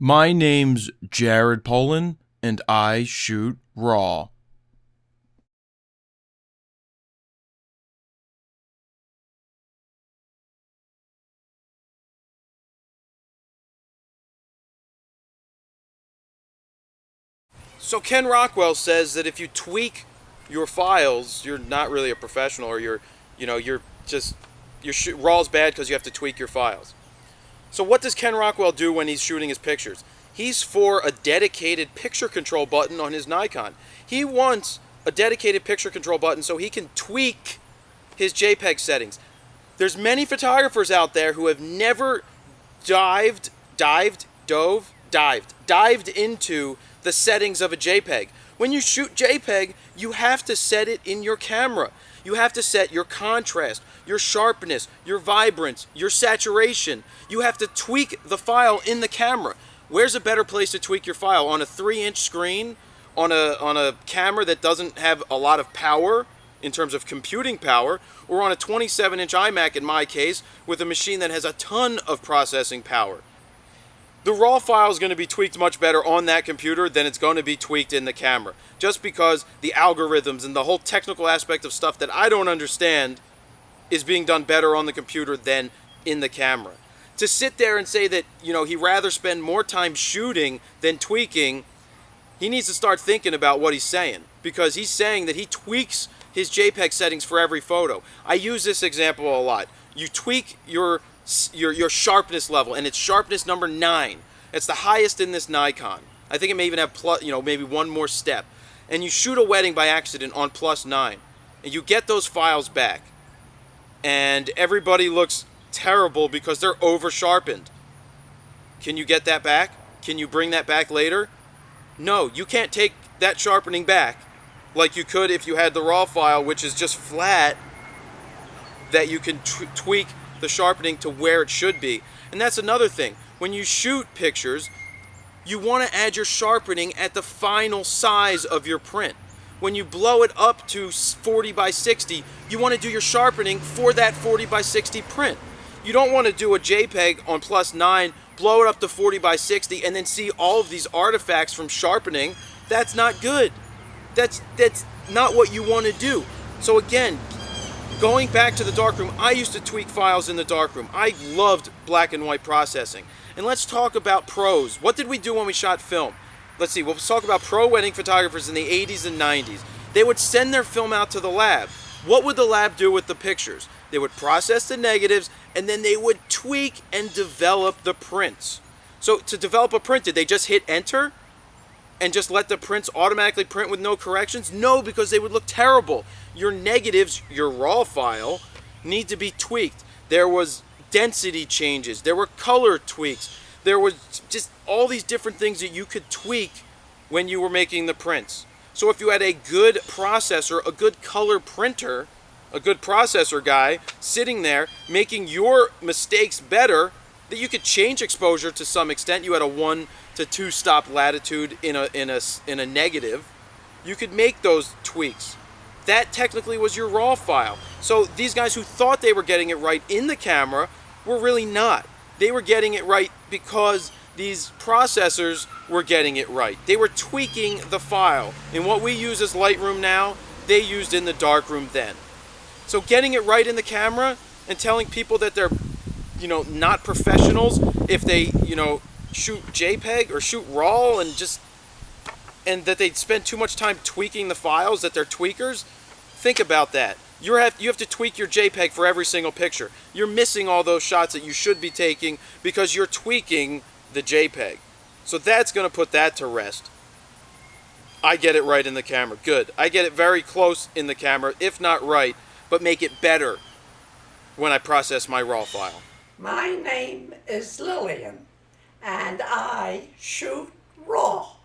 My name's Jared Polin, and I shoot RAW. So Ken Rockwell says that if you tweak your files, you're not really a professional, or RAW's bad because you have to tweak your files. So what does Ken Rockwell do when he's shooting his pictures? He's for a dedicated picture control button on his Nikon. He wants a dedicated picture control button so he can tweak his JPEG settings. There's many photographers out there who have never dived into the settings of a JPEG. When you shoot JPEG, you have to set it in your camera. You have to set your contrast, your sharpness, your vibrance, your saturation. You have to tweak the file in the camera. Where's a better place to tweak your file? On a 3-inch screen? On a camera that doesn't have a lot of power in terms of computing power? Or on a 27-inch iMac in my case, with a machine that has a ton of processing power? The RAW file is going to be tweaked much better on that computer than it's going to be tweaked in the camera. Just because the algorithms and the whole technical aspect of stuff that I don't understand is being done better on the computer than in the camera. To sit there and say that, he'd rather spend more time shooting than tweaking, he needs to start thinking about what he's saying. Because he's saying that he tweaks his JPEG settings for every photo. I use this example a lot. You tweak your sharpness level, and it's sharpness number 9. It's the highest in this Nikon. I think it may even have maybe one more step. And you shoot a wedding by accident on +9, and you get those files back, and everybody looks terrible because they're over sharpened. Can you get that back? Can you bring that back later? No, you can't take that sharpening back like you could if you had the RAW file, which is just flat, that you can tweak the sharpening to where it should be. And that's another thing. When you shoot pictures, you want to add your sharpening at the final size of your print. When you blow it up to 40 by 60, you want to do your sharpening for that 40 by 60 print. You don't want to do a JPEG on +9, blow it up to 40 by 60, and then see all of these artifacts from sharpening. That's not good. That's not what you want to do. So again, going back to the darkroom, I used to tweak files in the darkroom. I loved black and white processing. And let's talk about pros. What did we do when we shot film? Let's see, we'll talk about pro wedding photographers in the 80s and 90s. They would send their film out to the lab. What would the lab do with the pictures? They would process the negatives, and then they would tweak and develop the prints. So to develop a print, did they just hit enter and just let the prints automatically print with no corrections? No, because they would look terrible. Your negatives, your RAW file, need to be tweaked. There was density changes. There were color tweaks. There was just all these different things that you could tweak when you were making the prints. So if you had a good processor, a good color printer, a good processor guy sitting there making your mistakes better, that you could change exposure to some extent. You had a 1 to 2 stop latitude in a negative. You could make those tweaks. That technically was your RAW file. So these guys who thought they were getting it right in the camera were really not. They were getting it right because these processors were getting it right. They were tweaking the file. And what we use as Lightroom now, they used in the darkroom then. So getting it right in the camera and telling people that they're, not professionals if they, shoot JPEG or shoot RAW and that they spend too much time tweaking the files, that they're tweakers. Think about that. You have to tweak your JPEG for every single picture. You're missing all those shots that you should be taking because you're tweaking the JPEG. So that's going to put that to rest. I get it right in the camera. Good. I get it very close in the camera, if not right, but make it better when I process my RAW file. My name is Lillian, and I shoot RAW.